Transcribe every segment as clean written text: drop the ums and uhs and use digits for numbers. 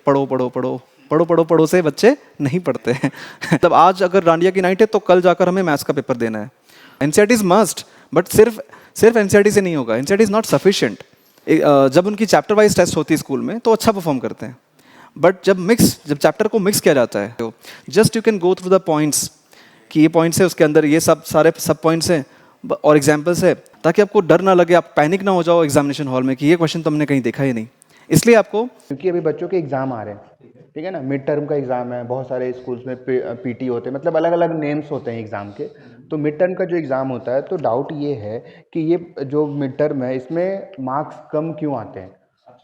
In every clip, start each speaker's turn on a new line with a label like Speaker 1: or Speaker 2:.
Speaker 1: पढ़ो पढ़ो पढ़ो पढ़ो पढ़ो पढ़ो से बच्चे नहीं पढ़ते हैं। मतलब आज अगर डांडिया की नाइट है तो कल जाकर हमें मैथ्स का पेपर देना है। एनसीईआरटी इज मस्ट, बट सिर्फ सिर्फ एनसीईआरटी से नहीं होगा, एनसीईआरटी इज नॉट सफिशिएंट। जब उनकी चैप्टर वाइज टेस्ट होती है स्कूल में तो अच्छा परफॉर्म करते हैं, बट जब चैप्टर को मिक्स किया जाता है तो just you can go through the points कि ये पॉइंट्स है, उसके अंदर ये सब सारे सब पॉइंट्स हैं और एग्जाम्पल्स है, ताकि आपको डर ना लगे, आप पैनिक ना हो जाओ एग्जामिनेशन हॉल में कि ये क्वेश्चन तो हमने कहीं देखा ही नहीं। इसलिए आपको,
Speaker 2: क्योंकि अभी बच्चों के एग्ज़ाम आ रहे हैं, ठीक है ना, मिड टर्म का एग्ज़ाम है, बहुत सारे स्कूल्स में पीटी होते हैं, मतलब अलग अलग नेम्स होते हैं एग्ज़ाम के। तो मिड टर्म का जो एग्ज़ाम होता है, तो डाउट ये है कि ये जो मिड टर्म है इसमें मार्क्स कम क्यों आते हैं,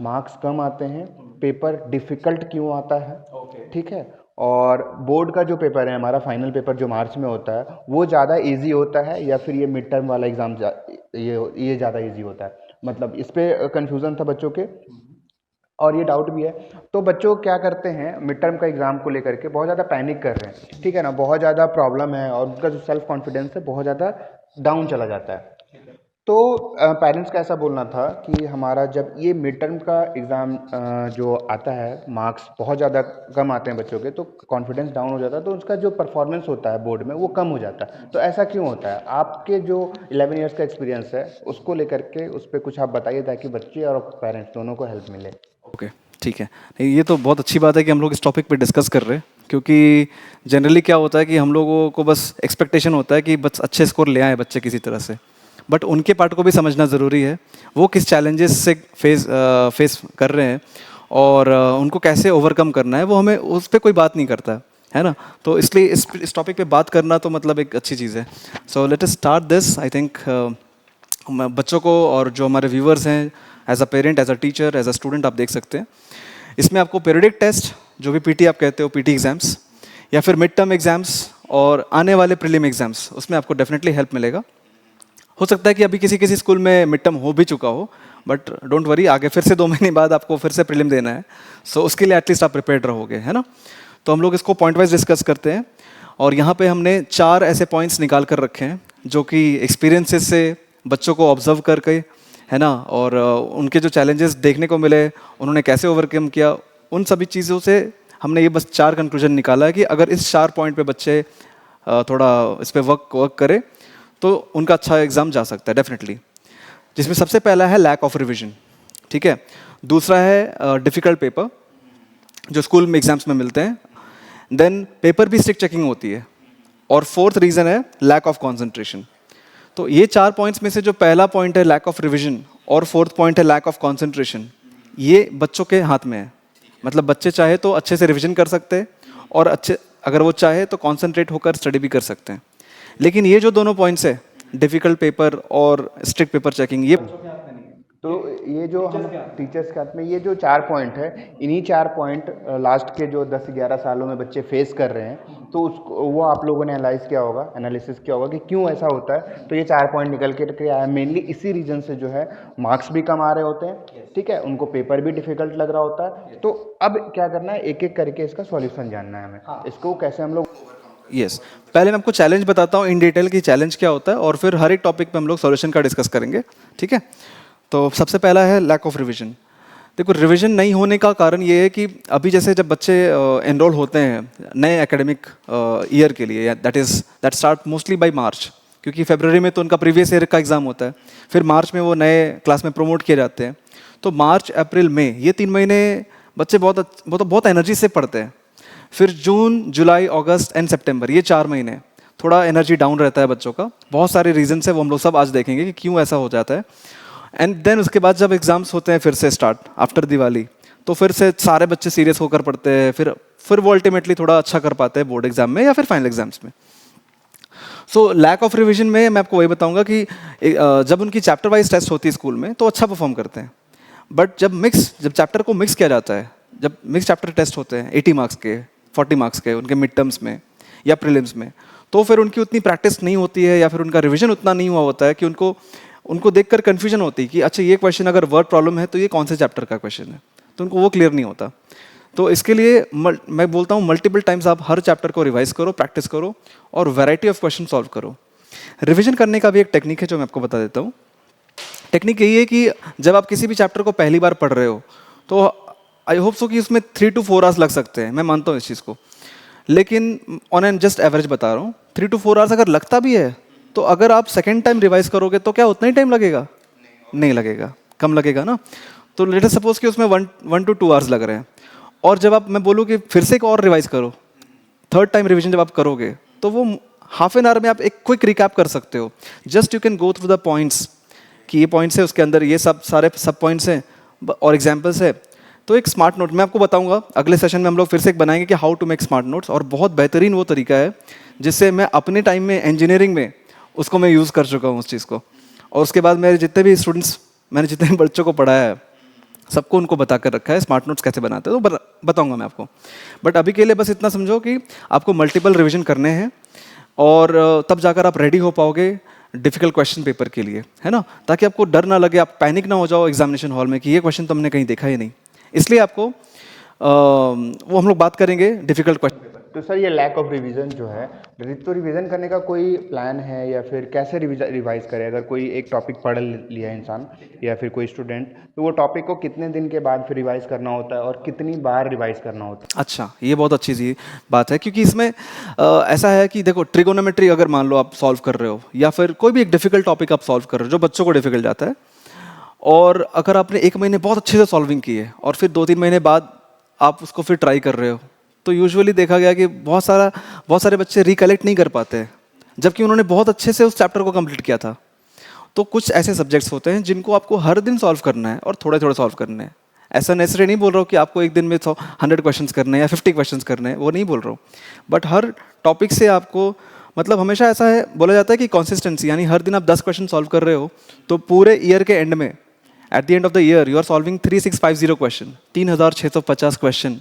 Speaker 2: मार्क्स कम आते हैं, पेपर डिफ़िकल्ट क्यों आता है, ठीक है। और बोर्ड का जो पेपर है हमारा, फाइनल पेपर जो मार्च में होता है, वो ज़्यादा इजी होता है या फिर ये मिड टर्म वाला एग्ज़ाम ये ज़्यादा इजी होता है, मतलब इस पे कन्फ्यूज़न था बच्चों के और ये डाउट भी है। तो बच्चों क्या करते हैं, मिड टर्म का एग्ज़ाम को लेकर के बहुत ज़्यादा पैनिक कर रहे हैं, ठीक है ना, बहुत ज़्यादा प्रॉब्लम है और उनका जो सेल्फ कॉन्फिडेंस है बहुत ज़्यादा डाउन चला जाता है। तो पेरेंट्स का ऐसा बोलना था कि हमारा जब ये मिड टर्म का एग्ज़ाम जो आता है, मार्क्स बहुत ज़्यादा कम आते हैं बच्चों के, तो कॉन्फिडेंस डाउन हो जाता है, तो उसका जो परफॉर्मेंस होता है बोर्ड में वो कम हो जाता है। तो ऐसा क्यों होता है? आपके जो 11 ईयर्स का एक्सपीरियंस है उसको लेकर के उस पर कुछ आप बताइए, ताकि बच्चे और पेरेंट्स दोनों को हेल्प मिले।
Speaker 1: ओके ठीक है, नहीं ये तो बहुत अच्छी बात है कि हम लोग इस टॉपिक पे डिस्कस कर रहे हैं, क्योंकि जनरली क्या होता है कि हम लोगों को बस एक्सपेक्टेशन होता है कि बस अच्छे स्कोर ले आए बच्चे किसी तरह से, बट उनके पार्ट को भी समझना ज़रूरी है, वो किस चैलेंजेस से फेस कर रहे हैं और उनको कैसे ओवरकम करना है, वो हमें उस पर कोई बात नहीं करता है ना। तो इसलिए इस टॉपिक पे बात करना तो मतलब एक अच्छी चीज़ है। So let us start this. I think बच्चों को और जो हमारे व्यूअर्स हैं, as a parent, as a teacher, as a student, आप देख सकते हैं इसमें आपको पीरियडिक टेस्ट, जो भी पीटी आप कहते हो, पीटी एग्जाम्स, या फिर मिड टर्म एग्जाम्स और आने वाले प्रीलिम एग्जाम्स, उसमें आपको डेफिनेटली हेल्प मिलेगा। हो सकता है कि अभी किसी किसी स्कूल में मिड टर्म हो भी चुका हो, बट डोंट वरी, आगे फिर से 2 महीने बाद आपको फिर से प्रीलिम देना है, सो उसके लिए एटलीस्ट आप प्रिपेयर्ड रहोगे, है ना। तो हम लोग इसको पॉइंट वाइज डिस्कस करते हैं और यहाँ पे हमने 4 ऐसे पॉइंट्स निकाल कर रखे हैं जो कि एक्सपीरियंसेस से बच्चों को ऑब्जर्व करके, है ना, और उनके जो चैलेंजेस देखने को मिले, उन्होंने कैसे ओवरकम किया, उन सभी चीज़ों से हमने ये बस 4 कंक्लूजन निकाला है कि अगर इस 4 पॉइंट पे बच्चे थोड़ा इस पे वर्क करें तो उनका अच्छा एग्ज़ाम जा सकता है डेफिनेटली। जिसमें सबसे पहला है लैक ऑफ रिविजन, ठीक है। दूसरा है डिफ़िकल्ट पेपर जो स्कूल में एग्जाम्स में मिलते हैं, देन पेपर भी स्ट्रिक्ट चेकिंग होती है, और फोर्थ रीज़न है लैक ऑफ कॉन्सेंट्रेशन। तो ये 4 पॉइंट्स में से जो पहला पॉइंट है लैक ऑफ रिविजन और फोर्थ पॉइंट है लैक ऑफ कॉन्सेंट्रेशन, ये बच्चों के हाथ में है। मतलब बच्चे चाहे तो अच्छे से रिविजन कर सकते हैं और अच्छे, अगर वो चाहे तो कॉन्सेंट्रेट होकर स्टडी भी कर सकते हैं। लेकिन ये जो दोनों पॉइंट्स है, डिफ़िकल्ट पेपर और स्ट्रिक्ट पेपर चेकिंग, ये
Speaker 2: तो ये जो हम टीचर्स के हाथ में ये जो 4 पॉइंट है, इन्हीं 4 पॉइंट लास्ट के जो 10-11 सालों में बच्चे फेस कर रहे हैं, तो उसको वो आप लोगों ने एनालिसिस किया होगा कि क्यों ऐसा होता है। तो ये 4 पॉइंट निकल के आया, मेनली इसी रीजन से जो है मार्क्स भी कम आ रहे होते हैं, ठीक है, उनको पेपर भी डिफिकल्ट लग रहा होता है। तो अब क्या करना है, एक एक करके इसका सॉल्यूशन जानना है हमें, इसको कैसे हम लोग।
Speaker 1: यस, पहले मैं आपको चैलेंज बताता हूँ इन डिटेल कि चैलेंज क्या होता है, और फिर हर एक टॉपिक पे हम लोग सॉल्यूशन का डिस्कस करेंगे, ठीक है। तो सबसे पहला है लैक ऑफ रिवीजन। देखो, रिवीजन नहीं होने का कारण ये है कि अभी जैसे जब बच्चे एनरोल होते हैं नए एकेडमिक ईयर के लिए, that start mostly by March, क्योंकि फरवरी में तो उनका प्रीवियस ईयर का एग्जाम होता है, फिर मार्च में वो नए क्लास में प्रमोट किए जाते हैं। तो मार्च, अप्रैल, मई, ये 3 महीने बच्चे बहुत एनर्जी से पढ़ते हैं। फिर जून, जुलाई, अगस्त एंड सितंबर, ये 4 महीने थोड़ा एनर्जी डाउन रहता है बच्चों का। बहुत सारे रीजंस है, वो हम लोग सब आज देखेंगे कि क्यों ऐसा हो जाता है। एंड देन उसके बाद जब एग्जाम्स होते हैं फिर से स्टार्ट आफ्टर दिवाली, तो फिर से सारे बच्चे सीरियस होकर पढ़ते हैं, फिर वो अल्टीमेटली थोड़ा अच्छा कर पाते हैं बोर्ड एग्जाम में या फिर फाइनल एग्जाम्स में। सो लैक ऑफ रिविजन में मैं आपको वही बताऊंगा कि जब उनकी चैप्टर वाइज टेस्ट होती है स्कूल में तो अच्छा परफॉर्म करते हैं, बट जब चैप्टर को मिक्स किया जाता है, जब मिक्स चैप्टर टेस्ट होते हैं 80 मार्क्स के, 40 मार्क्स के उनके मिड टर्म्स में या प्रीलिम्स में, तो फिर उनकी उतनी प्रैक्टिस नहीं होती है या फिर उनका रिविजन उतना नहीं हुआ होता है कि उनको देखकर कन्फ्यूजन होती है कि अच्छा ये क्वेश्चन अगर वर्ड प्रॉब्लम है तो ये कौन से चैप्टर का क्वेश्चन है, तो उनको वो क्लियर नहीं होता। तो इसके लिए मैं बोलता हूँ मल्टीपल टाइम्स आप हर चैप्टर को रिवाइज करो, प्रैक्टिस करो और वैरायटी ऑफ क्वेश्चन सॉल्व करो। रिविजन करने का भी एक टेक्निक है जो मैं आपको बता देता हूँ। टेक्निक यही है कि जब आप किसी भी चैप्टर को पहली बार पढ़ रहे हो तो आई होप सो कि उसमें 3 to 4 आवर्स लग सकते हैं, मैं मानता हूँ इस चीज़ को, लेकिन ऑन एन जस्ट एवरेज बता रहा हूँ, 3 to 4 आवर्स अगर लगता भी है तो अगर आप सेकेंड टाइम रिवाइज करोगे तो क्या उतना ही टाइम लगेगा? नहीं लगेगा, कम लगेगा ना। तो लेट अस सपोज कि उसमें 1 to 2 आवर्स लग रहे हैं, और जब आप, मैं बोलूँ कि फिर से एक और रिवाइज करो, थर्ड टाइम रिवीजन जब आप करोगे तो वो हाफ एन आवर में आप एक क्विक रिकैप कर सकते हो। Just you can go through the points कि ये पॉइंट्स है, उसके अंदर ये सब सारे सब पॉइंट्स हैं और एग्जाम्पल्स है। तो एक स्मार्ट नोट मैं आपको बताऊंगा अगले सेशन में, हम लोग फिर से एक बनाएंगे कि how to make smart notes, और बहुत बेहतरीन वो तरीका है जिससे मैं अपने टाइम में इंजीनियरिंग में उसको मैं यूज़ कर चुका हूँ उस चीज़ को। और उसके बाद मेरे जितने भी स्टूडेंट्स, मैंने जितने भी बच्चों को पढ़ाया है, सबको उनको बता कर रखा है स्मार्ट नोट्स कैसे बनाते हैं, तो बताऊंगा मैं आपको। बट अभी के लिए बस इतना समझो कि आपको मल्टीपल रिवीजन करने हैं, और तब जाकर आप रेडी हो पाओगे डिफिकल्ट क्वेश्चन पेपर के लिए, है ना, ताकि आपको डर ना लगे, आप पैनिक ना हो जाओ एग्जामिनेशन हॉल में कि ये क्वेश्चन तो हमने कहीं देखा ही नहीं। इसलिए आपको वो हम लोग बात करेंगे डिफिकल्ट क्वेश्चन।
Speaker 2: तो सर ये लैक ऑफ रिवीजन जो है, तो रिवीजन करने का कोई प्लान है, या फिर कैसे रिवाइज करे? अगर कोई एक टॉपिक पढ़ लिया इंसान या फिर कोई स्टूडेंट, तो वो टॉपिक को कितने दिन के बाद फिर रिवाइज करना होता है और कितनी बार रिवाइज करना होता है?
Speaker 1: अच्छा, ये बहुत अच्छी सी बात है, क्योंकि इसमें ऐसा है कि देखो, ट्रिगोनोमेट्री अगर मान लो आप सॉल्व कर रहे हो, या फिर कोई भी एक डिफिकल्ट टॉपिक आप सॉल्व कर रहे हो जो बच्चों को डिफिकल्ट जाता है, और अगर आपने 1 महीने बहुत अच्छे से सॉल्विंग की है और फिर 2-3 महीने बाद आप उसको फिर ट्राई कर रहे हो, तो यूजुअली देखा गया कि बहुत सारे बच्चे रिकलेक्ट नहीं कर पाते हैं, जबकि उन्होंने बहुत अच्छे से उस चैप्टर को कंप्लीट किया था। तो कुछ ऐसे सब्जेक्ट्स होते हैं जिनको आपको हर दिन सॉल्व करना है और थोड़े थोड़े सॉल्व करने हैं। ऐसा नेसेसरी नहीं बोल रहा हूँ कि आपको एक दिन में 100 क्वेश्चंस करने हैं या 50 क्वेश्चंस करने हैं, वो नहीं बोल रहा हूँ। बट हर टॉपिक से आपको, मतलब हमेशा ऐसा है, बोला जाता है कि कंसिस्टेंसी, यानी हर दिन आप 10 क्वेश्चन सॉल्व कर रहे हो तो पूरे ईयर के एंड में, at the end of the year, you are solving 3650 question, 3650 question.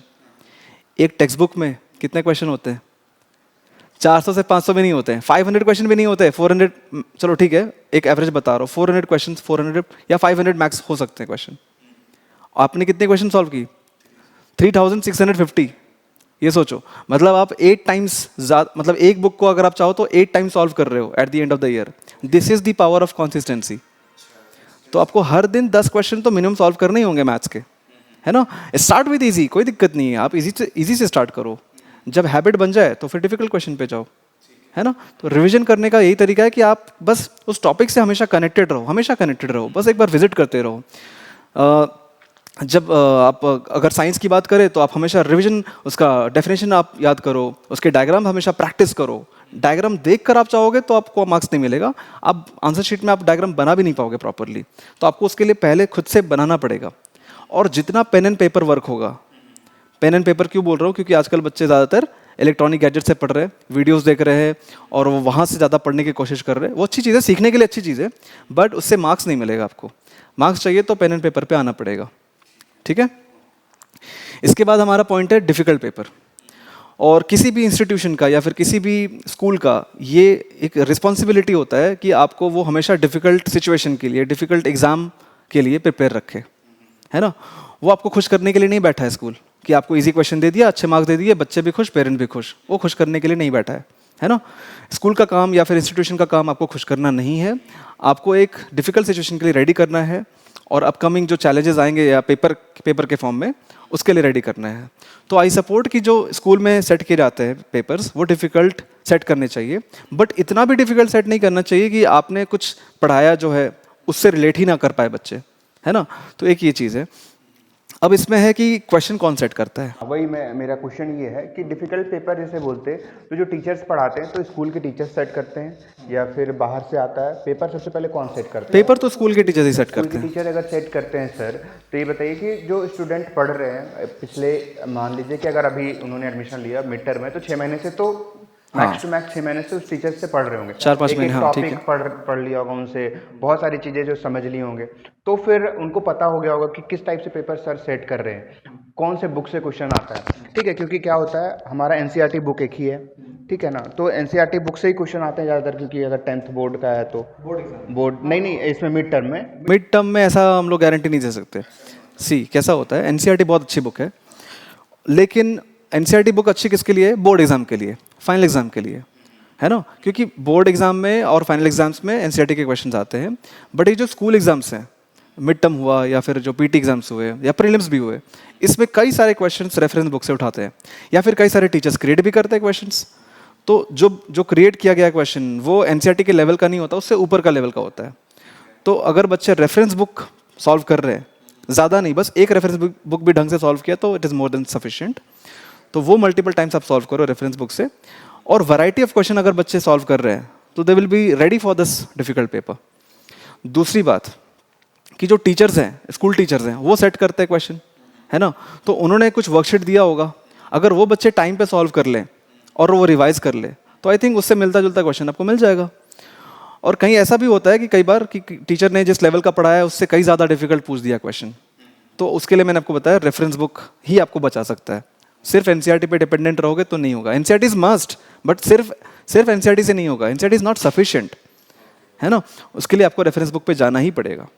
Speaker 1: एक टेक्स्ट बुक में कितने क्वेश्चन होते हैं? 400 से 500 भी नहीं होते हैं, 500 क्वेश्चन भी नहीं होते हैं, 400, चलो ठीक है एक एवरेज बता रहा हूँ, 400 क्वेश्चन, 400 या 500 मैक्स हो सकते हैं क्वेश्चन। आपने कितने क्वेश्चन सॉल्व की? 3650। ये सोचो, मतलब आप 8 टाइम्स ज़्यादा, मतलब एक बुक को अगर आप चाहो तो 8 टाइम्स सॉल्व कर रहे हो eight the end of the year. This is the power of consistency. तो आपको हर दिन 10 क्वेश्चन तो मिनिमम सॉल्व करने ही होंगे मैथ्स के, है ना। स्टार्ट विद इजी, कोई दिक्कत नहीं है, आप इजी से स्टार्ट करो, जब हैबिट बन जाए तो फिर डिफिकल्ट क्वेश्चन पे जाओ, है ना। तो रिवीजन करने का यही तरीका है कि आप बस उस टॉपिक से हमेशा कनेक्टेड रहो, हमेशा कनेक्टेड रहो, बस एक बार विजिट करते रहो। जब आप अगर साइंस की बात करें तो आप हमेशा रिवीजन, उसका डेफिनेशन आप याद करो, उसके डायग्राम हमेशा प्रैक्टिस करो। डायग्राम देखकर आप चाहोगे तो आपको मार्क्स नहीं मिलेगा, आप आंसर शीट में आप डायग्राम बना भी नहीं पाओगे प्रॉपरली, तो आपको उसके लिए पहले खुद से बनाना पड़ेगा। और जितना पेन एंड पेपर वर्क होगा, पेन एंड पेपर क्यों बोल रहा हूँ, क्योंकि आजकल बच्चे ज़्यादातर इलेक्ट्रॉनिक गैजेट से पढ़ रहे हैं, वीडियोस देख रहे हैं, और वो वहाँ से ज़्यादा पढ़ने की कोशिश कर रहे हैं। वो अच्छी चीज़ है, सीखने के लिए अच्छी चीज़ है, बट उससे मार्क्स नहीं मिलेगा आपको। मार्क्स चाहिए तो पेन एंड पेपर पे आना पड़ेगा, ठीक है। इसके बाद हमारा पॉइंट है डिफिकल्ट पेपर। और किसी भी इंस्टीट्यूशन का या फिर किसी भी स्कूल का ये एक रिस्पॉन्सिबिलिटी होता है कि आपको वो हमेशा डिफिकल्ट सिचुएशन के लिए, डिफिकल्ट एग्जाम के लिए प्रिपेयर रखे, है ना। वो आपको खुश करने के लिए नहीं बैठा है स्कूल कि आपको इजी क्वेश्चन दे दिया, अच्छे मार्क्स दे दिए, बच्चे भी खुश, पेरेंट भी खुश, वो खुश करने के लिए नहीं बैठा है ना। स्कूल का काम या फिर इंस्टीट्यूशन का काम आपको खुश करना नहीं है, आपको एक डिफिकल्ट सिचुएशन के लिए रेडी करना है, और अपकमिंग जो चैलेंजेस आएंगे या पेपर के फॉर्म में, उसके लिए रेडी करना है। तो आई सपोर्ट कि जो स्कूल में सेट किए जाते हैं पेपर्स, वो डिफ़िकल्ट सेट करने चाहिए, बट इतना भी डिफ़िकल्ट सेट नहीं करना चाहिए कि आपने कुछ पढ़ाया जो है उससे रिलेट ही ना कर पाए बच्चे, है ना। तो एक ये चीज़ है। अब इसमें है कि क्वेश्चन कौन सेट करता है।
Speaker 2: वही मेरा क्वेश्चन ये है कि डिफ़िकल्ट पेपर जैसे बोलते हैं, तो जो टीचर्स पढ़ाते हैं तो स्कूल के टीचर्स सेट करते हैं या फिर बाहर से आता है पेपर? सबसे पहले कौन सेट करते हैं?
Speaker 1: पेपर तो स्कूल के टीचर्स ही सेट करते हैं।
Speaker 2: टीचर अगर सेट करते हैं सर, तो ये बताइए कि जो स्टूडेंट पढ़ रहे हैं, पिछले मान लीजिए कि अगर अभी उन्होंने एडमिशन लिया मिड टर्म में, तो 6 महीने से तो मैक्स टू मैक्स 6 महीने से उस टीचर से पढ़ रहे होंगे,
Speaker 1: 4-5 महीने, हाँ ठीक है।
Speaker 2: पढ़ लिया होगा उनसे, बहुत सारी चीज़ें जो समझ ली होंगे, तो फिर उनको पता हो गया होगा कि किस टाइप से पेपर सर सेट कर रहे हैं, कौन से बुक से क्वेश्चन आता है, ठीक है। क्योंकि क्या होता है, हमारा एनसीईआरटी बुक एक ही है, ठीक है ना, तो एनसीईआरटी बुक से ही क्वेश्चन आते हैं ज़्यादातर, क्योंकि अगर 10th बोर्ड का है तो बोर्ड नहीं, इसमें मिड टर्म में
Speaker 1: ऐसा हम लोग गारंटी नहीं दे सकते। कैसा होता है, एनसीईआरटी बहुत अच्छी बुक है, लेकिन एनसीईआरटी बुक अच्छी किसके लिए? बोर्ड एग्जाम के लिए, फाइनल एग्जाम के लिए, है ना। क्योंकि बोर्ड एग्जाम में और फाइनल एग्जाम्स में एनसीईआरटी के क्वेश्चंस आते हैं, बट ये जो स्कूल एग्जाम्स हैं, मिड टर्म हुआ या फिर जो पीटी एग्जाम्स हुए या प्रीलिम्स भी हुए, इसमें कई सारे क्वेश्चंस रेफरेंस बुक से उठाते हैं, या फिर कई सारे टीचर्स क्रिएट भी करते हैं क्वेश्चंस। तो जो जो क्रिएट किया गया क्वेश्चन वो एनसीईआरटी के लेवल का नहीं होता, उससे ऊपर का लेवल का होता है। तो अगर बच्चे रेफरेंस बुक सॉल्व कर रहे हैं, ज़्यादा नहीं, बस एक रेफरेंस बुक भी ढंग से सॉल्व किया तो it is more than sufficient. तो वो मल्टीपल टाइम्स आप सॉल्व करो रेफरेंस बुक से, और वैरायटी ऑफ क्वेश्चन अगर बच्चे सॉल्व कर रहे हैं तो they will be ready for this difficult paper. दूसरी बात कि जो टीचर्स हैं, स्कूल टीचर्स हैं, वो सेट करते हैं क्वेश्चन, है ना। तो उन्होंने कुछ वर्कशीट दिया होगा, अगर वो बच्चे टाइम पे सॉल्व कर लें और वो रिवाइज कर ले तो आई थिंक उससे मिलता जुलता क्वेश्चन आपको मिल जाएगा। और कहीं ऐसा भी होता है कि कई बार कि टीचर ने जिस लेवल का पढ़ाया है उससे कई ज़्यादा डिफिकल्ट पूछ दिया क्वेश्चन, तो उसके लिए मैंने आपको बताया रेफरेंस बुक ही आपको बचा सकता है। सिर्फ एनसीईआरटी पे डिपेंडेंट रहोगे तो नहीं होगा। एनसीईआरटी इज मस्ट, बट सिर्फ एनसीईआरटी से नहीं होगा। एनसीईआरटी इज नॉट सफिशिएंट, है ना। उसके लिए आपको रेफरेंस बुक पे जाना ही पड़ेगा।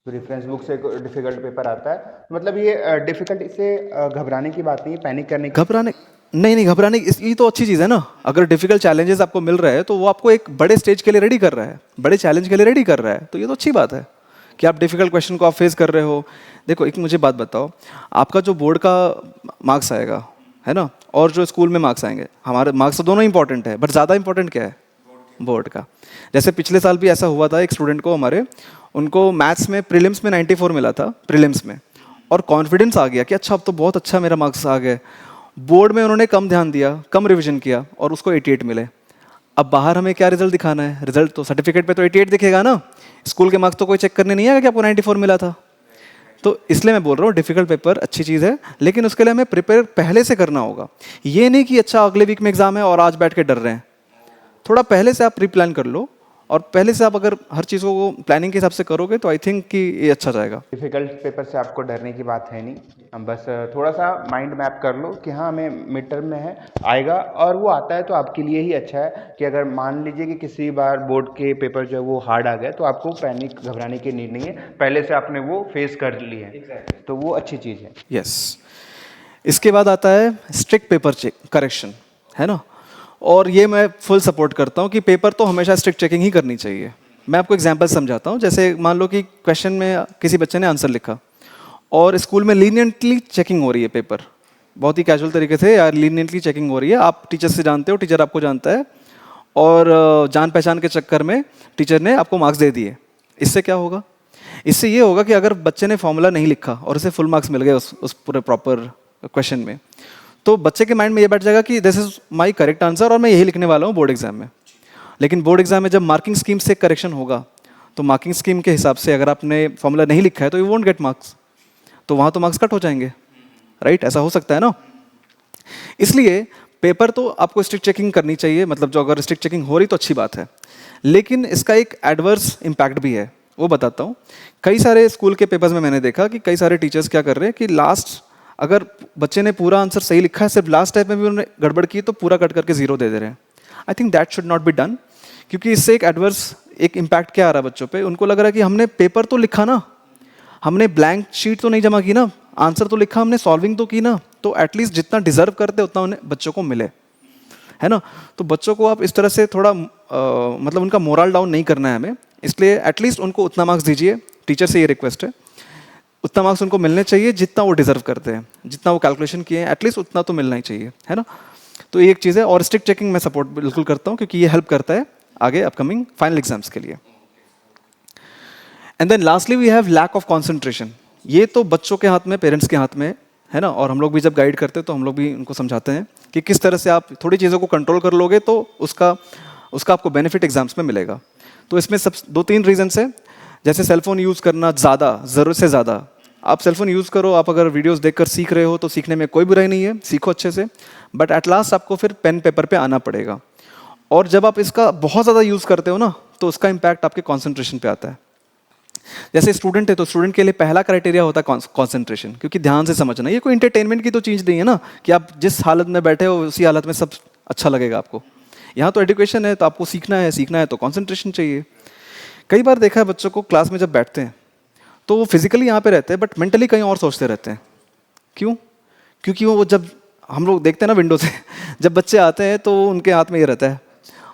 Speaker 2: तो रेफरेंस बुक से डिफिकल्ट पेपर आता है, मतलब ये डिफिकल्टी से घबराने की बात नहीं, पैनिक करने की।
Speaker 1: घबराने नहीं, घबराने ये तो अच्छी चीज़ है ना। अगर डिफिकल्ट चैलेंजेस आपको मिल रहे हैं तो वो आपको एक बड़े स्टेज के लिए रेडी कर रहा है, बड़े चैलेंज के लिए रेडी कर रहा है, तो ये तो अच्छी बात है कि आप डिफिकल्ट क्वेश्चन को आप फेस कर रहे हो। देखो एक मुझे बात बताओ, आपका जो बोर्ड का मार्क्स आएगा, है ना, और जो स्कूल में मार्क्स आएंगे, हमारे मार्क्स तो दोनों इंपॉर्टेंट है, बट ज़्यादा इंपॉर्टेंट क्या है? बोर्ड का। जैसे पिछले साल भी ऐसा हुआ था, एक स्टूडेंट को हमारे, उनको मैथ्स में प्रीलिम्स में 94 मिला था प्रीलिम्स में, और कॉन्फिडेंस आ गया कि अच्छा अब तो बहुत अच्छा मेरा मार्क्स आ गए। बोर्ड में उन्होंने कम ध्यान दिया, कम रिवीजन किया, और उसको 88 मिले। अब बाहर हमें क्या रिजल्ट दिखाना है? रिजल्ट तो सर्टिफिकेट पे तो 88 दिखेगा ना, स्कूल के मार्क्स तो कोई चेक करने नहीं आएगा कि आपको 94 मिला था। तो इसलिए मैं बोल रहा हूँ डिफिकल्ट पेपर अच्छी चीज़ है, लेकिन उसके लिए हमें प्रिपेयर पहले से करना होगा। ये नहीं कि अच्छा अगले वीक में एग्जाम है और आज बैठ के डर रहे हैं। थोड़ा पहले से आप प्री प्लान कर लो, और पहले से आप अगर हर चीज़ को प्लानिंग के हिसाब से करोगे तो आई थिंक कि ये अच्छा जाएगा।
Speaker 2: डिफिकल्ट पेपर से आपको डरने की बात है नहीं, हम बस थोड़ा सा माइंड मैप कर लो कि हाँ हमें मिड टर्म में है आएगा, और वो आता है तो आपके लिए ही अच्छा है। कि अगर मान लीजिए कि किसी बार बोर्ड के पेपर जो है वो हार्ड आ गए तो आपको पैनिक घबराने की नीड नहीं है, पहले से आपने वो फेस कर ली है, तो वो अच्छी चीज़ है।
Speaker 1: यस। इसके बाद आता है स्ट्रिक्ट पेपर चेक करेक्शन, है ना। और ये मैं फुल सपोर्ट करता हूँ कि पेपर तो हमेशा स्ट्रिक्ट चेकिंग ही करनी चाहिए। मैं आपको एग्जांपल समझाता हूँ। जैसे मान लो कि क्वेश्चन में किसी बच्चे ने आंसर लिखा और स्कूल में लीनियंटली चेकिंग हो रही है, पेपर बहुत ही कैजुअल तरीके से यार लीनियंटली चेकिंग हो रही है। आप टीचर से जानते हो, टीचर आपको जानता है, और जान पहचान के चक्कर में टीचर ने आपको मार्क्स दे दिए। इससे क्या होगा? इससे ये होगा कि अगर बच्चे ने फॉर्मूला नहीं लिखा और उसे फुल मार्क्स मिल गए उस पूरे प्रॉपर क्वेश्चन में, तो बच्चे के माइंड में ये बैठ जाएगा कि this is my correct answer और मैं यही लिखने वाला हूँ बोर्ड एग्जाम में। लेकिन बोर्ड एग्जाम में जब मार्किंग स्कीम से करेक्शन होगा तो मार्किंग स्कीम के हिसाब से अगर आपने फॉर्मूला नहीं लिखा है तो यू वोंट गेट मार्क्स, तो वहाँ तो मार्क्स कट हो जाएंगे, राइट? ऐसा हो सकता है ना। इसलिए पेपर तो आपको स्ट्रिक्ट चेकिंग करनी चाहिए, मतलब जो अगर स्ट्रिक्ट चेकिंग हो रही तो अच्छी बात है, लेकिन इसका एक एडवर्स इम्पैक्ट भी है, वो बताता हूँ। कई सारे स्कूल के पेपर्स में मैंने देखा कि कई सारे टीचर्स क्या कर रहे हैं कि लास्ट, अगर बच्चे ने पूरा आंसर सही लिखा है, सिर्फ लास्ट स्टेप में भी उन्होंने गड़बड़ की तो पूरा कट करके 0 दे रहे हैं। I think that should not be done, क्योंकि इससे एक एडवर्स एक इम्पैक्ट क्या आ रहा है बच्चों पे, उनको लग रहा है कि हमने पेपर तो लिखा ना, हमने ब्लैंक शीट तो नहीं जमा की ना, आंसर तो लिखा, हमने सॉल्विंग तो की ना, तो एटलीस्ट जितना डिजर्व करते उतना उन्हें बच्चों को मिले, है ना। तो बच्चों को आप इस तरह से थोड़ा मतलब उनका मोरल डाउन नहीं करना है हमें, इसलिए एटलीस्ट उनको उतना मार्क्स दीजिए। टीचर से ये रिक्वेस्ट है, उतना मार्क्स उनको मिलने चाहिए जितना वो डिजर्व करते हैं, जितना वो कैलकुलेशन किए हैं एटलीस्ट उतना तो मिलना ही चाहिए, है ना। तो ये एक चीज़ है, और स्ट्रिक्ट चेकिंग मैं सपोर्ट बिल्कुल करता हूँ, क्योंकि ये हेल्प करता है आगे अपकमिंग फाइनल एग्जाम्स के लिए। And then lastly we have lack of concentration. ये तो बच्चों के हाथ में, पेरेंट्स के हाथ में है ना, और हम लोग भी जब गाइड करते हैं तो हम लोग भी उनको समझाते हैं कि किस तरह से आप थोड़ी चीज़ों को कंट्रोल कर लोगे तो उसका आपको बेनिफिट एग्जाम्स में मिलेगा। तो इसमें सब 2-3 रीजंस है। जैसे सेलफोन यूज़ करना ज़्यादा, ज़रूरत से ज़्यादा आप सेलफोन यूज़ करो, आप अगर वीडियोस देखकर सीख रहे हो तो सीखने में कोई बुराई नहीं है, सीखो अच्छे से, बट एट लास्ट आपको फिर पेन पेपर पे आना पड़ेगा। और जब आप इसका बहुत ज़्यादा यूज़ करते हो ना तो उसका इम्पैक्ट आपके कॉन्सेंट्रेशन पे आता है। जैसे स्टूडेंट है तो स्टूडेंट के लिए पहला क्राइटेरिया होता है कॉन्सेंट्रेशन, क्योंकि ध्यान से समझना। ये कोई इंटरटेनमेंट की तो चीज़ नहीं है ना कि आप जिस हालत में बैठे हो उसी हालत में सब अच्छा लगेगा आपको। यहाँ तो एजुकेशन है, तो आपको सीखना है तो कॉन्सेंट्रेशन चाहिए। कई बार देखा है बच्चों को क्लास में जब बैठते हैं तो वो फिजिकली यहाँ पे रहते हैं बट मेंटली कहीं और सोचते रहते हैं। क्यों? क्योंकि वो जब हम लोग देखते हैं ना विंडो से जब बच्चे आते हैं तो उनके हाथ में ये रहता है,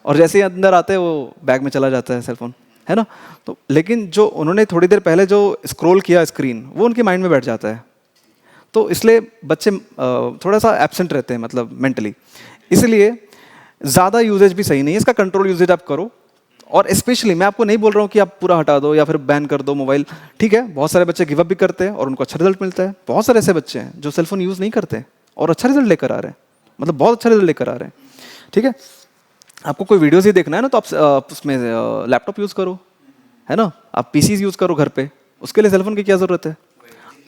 Speaker 1: और जैसे ही अंदर आते हैं वो बैग में चला जाता है सेलफोन, है ना। तो लेकिन जो उन्होंने थोड़ी देर पहले जो स्क्रॉल किया स्क्रीन, वो उनके माइंड में बैठ जाता है। तो इसलिए बच्चे थोड़ा सा एब्सेंट रहते हैं मतलब मेंटली, इसलिए ज़्यादा यूजेज भी सही नहीं है, इसका कंट्रोल यूजेज आप करो। और स्पेशली मैं आपको नहीं बोल रहा हूँ कि आप पूरा हटा दो या फिर बैन कर दो मोबाइल, ठीक है, बहुत सारे बच्चे गिव अप भी करते हैं और उनको अच्छा रिजल्ट मिलता है। बहुत सारे ऐसे बच्चे हैं जो सेलफोन यूज़ नहीं करते और अच्छा रिजल्ट लेकर आ रहे हैं, मतलब बहुत अच्छा रिजल्ट लेकर आ रहे हैं, ठीक है। आपको कोई वीडियोस ही देखना है ना तो आप उसमें लैपटॉप यूज़ करो, है ना, आप पीसीज यूज़ करो घर पे, उसके लिए सेलफोन की क्या ज़रूरत है।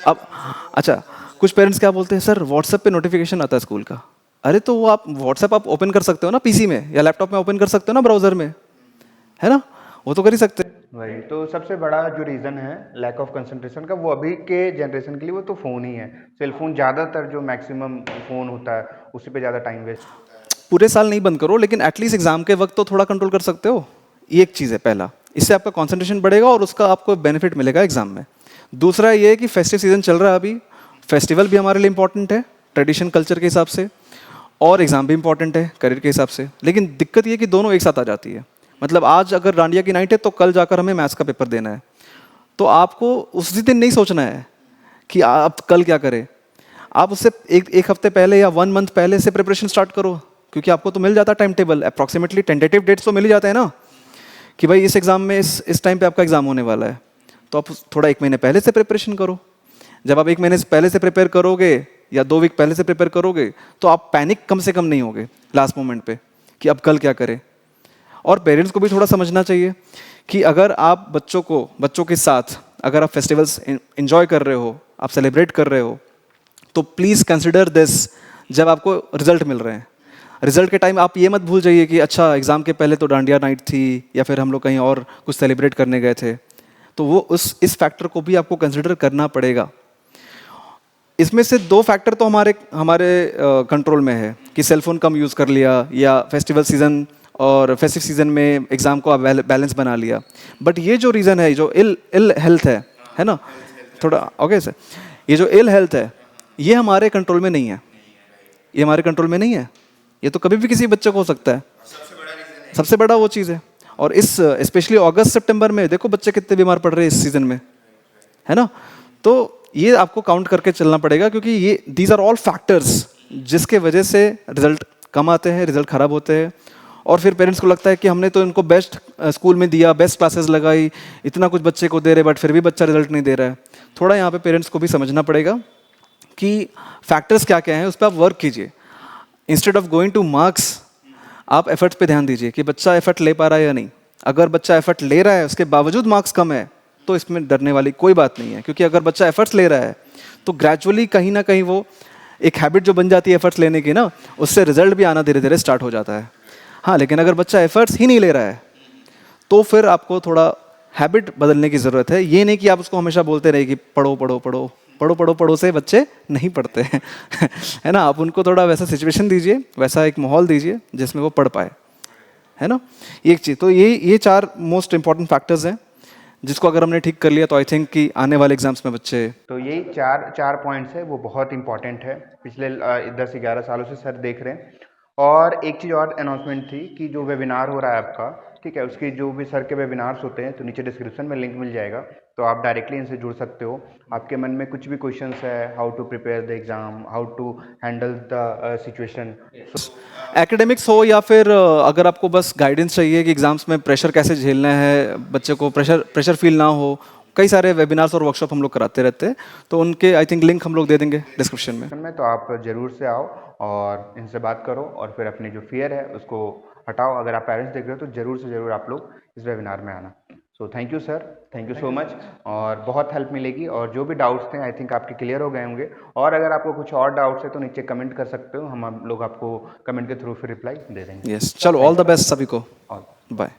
Speaker 1: अब अच्छा, कुछ पेरेंट्स क्या बोलते हैं, सर व्हाट्सएप पे नोटिफिकेशन आता है स्कूल का। अरे तो वो आप व्हाट्सएप आप ओपन कर सकते हो ना पीसी में या लैपटॉप में ओपन कर सकते हो ना ब्राउजर में, है ना, वो तो कर ही सकते हैं।
Speaker 2: वही तो सबसे बड़ा जो रीज़न है लैक ऑफ कंसंट्रेशन का, वो अभी के जनरेशन के लिए वो तो फ़ोन ही है। सेलफोन ज़्यादातर जो मैक्सिमम फ़ोन होता है उसी पे ज़्यादा टाइम वेस्ट।
Speaker 1: पूरे साल नहीं बंद करो, लेकिन एटलीस्ट एग्जाम के वक्त तो थोड़ा कंट्रोल कर सकते हो, ये एक चीज़ है पहला, इससे आपका कंसंट्रेशन बढ़ेगा और उसका आपको बेनिफिट मिलेगा एग्जाम में। दूसरा ये है कि फेस्टिव सीजन चल रहा है अभी, फेस्टिवल भी हमारे लिए इंपॉर्टेंट है ट्रेडिशन कल्चर के हिसाब से, और एग्जाम भी इंपॉर्टेंट है करियर के हिसाब से। लेकिन दिक्कत ये है कि दोनों एक साथ आ जाती है, मतलब आज अगर डांडिया की नाइट है तो कल जाकर हमें मैथ्स का पेपर देना है, तो आपको उसी दिन नहीं सोचना है कि आप कल क्या करें, आप उससे एक हफ्ते पहले या 1 मंथ पहले से प्रिपरेशन स्टार्ट करो, क्योंकि आपको तो मिल जाता है time table, approximately tentative dates तो मिल ही जाते हैं ना, कि भाई इस एग्जाम में इस टाइम पे आपका एग्जाम होने वाला है, तो आप थोड़ा 1 महीने पहले से प्रिपरेशन करो। जब आप 1 महीने से पहले से प्रिपेयर करोगे या 2 वीक पहले से प्रिपेयर करोगे तो आप पैनिक कम से कम नहीं होगे लास्ट मोमेंट पे कि अब कल क्या करें। और पेरेंट्स को भी थोड़ा समझना चाहिए कि अगर आप बच्चों के साथ अगर आप फेस्टिवल्स इंजॉय कर रहे हो, आप सेलिब्रेट कर रहे हो, तो प्लीज़ कंसिडर दिस जब आपको रिजल्ट मिल रहे हैं। रिजल्ट के टाइम आप ये मत भूल जाइए कि अच्छा एग्ज़ाम के पहले तो डांडिया नाइट थी या फिर हम लोग कहीं और कुछ सेलिब्रेट करने गए थे, तो वो इस फैक्टर को भी आपको कंसिडर करना पड़ेगा। इसमें से 2 फैक्टर तो हमारे हमारे कंट्रोल में है कि सेलफोन कम यूज़ कर लिया या फेस्टिवल सीज़न और फेस्टिव सीज़न में एग्ज़ाम को बैलेंस बना लिया। बट ये जो रीज़न है, जो इल हेल्थ है ना, थोड़ा ओके सर, ये जो इल हेल्थ है ये हमारे कंट्रोल में नहीं है, ये हमारे कंट्रोल में नहीं है, ये तो कभी भी किसी बच्चे को हो सकता है, सबसे बड़ा वो चीज़ है। और इस स्पेशली अगस्त सितंबर में देखो बच्चे कितने बीमार पड़ रहे हैं इस सीज़न में, है ना, तो ये आपको काउंट करके चलना पड़ेगा, क्योंकि ये दीज आर ऑल फैक्टर्स जिसके वजह से रिजल्ट कम आते हैं, रिजल्ट खराब होते हैं। और फिर पेरेंट्स को लगता है कि हमने तो इनको बेस्ट स्कूल में दिया, बेस्ट क्लासेस लगाई, इतना कुछ बच्चे को दे रहे, बट फिर भी बच्चा रिजल्ट नहीं दे रहा है। थोड़ा यहाँ पे पेरेंट्स को भी समझना पड़ेगा कि फैक्टर्स क्या क्या हैं, उस पर आप वर्क कीजिए। Instead of going two marks आप एफर्ट्स पे ध्यान दीजिए कि बच्चा एफर्ट ले पा रहा है या नहीं। अगर बच्चा एफर्ट ले रहा है उसके बावजूद मार्क्स कम है तो इसमें डरने वाली कोई बात नहीं है, क्योंकि अगर बच्चा एफर्ट्स ले रहा है तो ग्रेजुअली कहीं ना कहीं वो एक हैबिट जो बन जाती है एफर्ट्स लेने की ना, उससे रिजल्ट भी आना धीरे धीरे स्टार्ट हो जाता है। हाँ, लेकिन अगर बच्चा एफर्ट्स ही नहीं ले रहा है तो फिर आपको थोड़ा हैबिट बदलने की ज़रूरत है। ये नहीं कि आप उसको हमेशा बोलते रहे कि पढ़ो पढ़ो पढ़ो पढ़ो पढ़ो पढ़ो से बच्चे नहीं पढ़ते हैं है ना, आप उनको थोड़ा वैसा सिचुएशन दीजिए, वैसा एक माहौल दीजिए जिसमें वो पढ़ पाए, है ना। एक चीज़ तो ये 4 मोस्ट इंपॉर्टेंट फैक्टर्स हैं जिसको अगर हमने ठीक कर लिया तो आई थिंक कि आने वाले एग्जाम्स में बच्चे,
Speaker 2: तो यही चार पॉइंट्स है वो बहुत इंपॉर्टेंट है, पिछले 10-11 सालों से सर देख रहे हैं। और एक चीज़ और अनाउंसमेंट थी कि जो वेबिनार हो रहा है आपका, ठीक है, उसकी जो भी सर के वेबिनार्स होते हैं तो नीचे डिस्क्रिप्शन में लिंक मिल जाएगा, तो आप डायरेक्टली इनसे जुड़ सकते हो। आपके मन में कुछ भी क्वेश्चंस है, how to prepare the exam, how to handle the situation,
Speaker 1: academics हो या फिर अगर आपको बस गाइडेंस चाहिए कि एग्जाम्स में प्रेशर कैसे झेलना है, बच्चे को प्रेशर फील ना हो, कई सारे वेबिनार्स और वर्कशॉप हम लोग कराते रहते हैं, तो उनके आई थिंक लिंक हम लोग दे देंगे डिस्क्रिप्शन में।
Speaker 2: तो आप ज़रूर से आओ और इनसे बात करो और फिर अपनी जो फियर है उसको हटाओ। अगर आप पेरेंट्स देख रहे हो तो ज़रूर से ज़रूर आप लोग इस वेबिनार में आना। So thank you sir, thank you so much, और बहुत हेल्प मिलेगी। और जो भी डाउट्स थे आई थिंक आपके क्लियर हो गए होंगे, और अगर आपको कुछ और डाउट्स है तो नीचे कमेंट कर सकते हो, हम लोग आपको कमेंट के थ्रू फिर रिप्लाई दे देंगे।
Speaker 1: यस, चलो ऑल द बेस्ट सभी को,
Speaker 2: और
Speaker 1: बाय।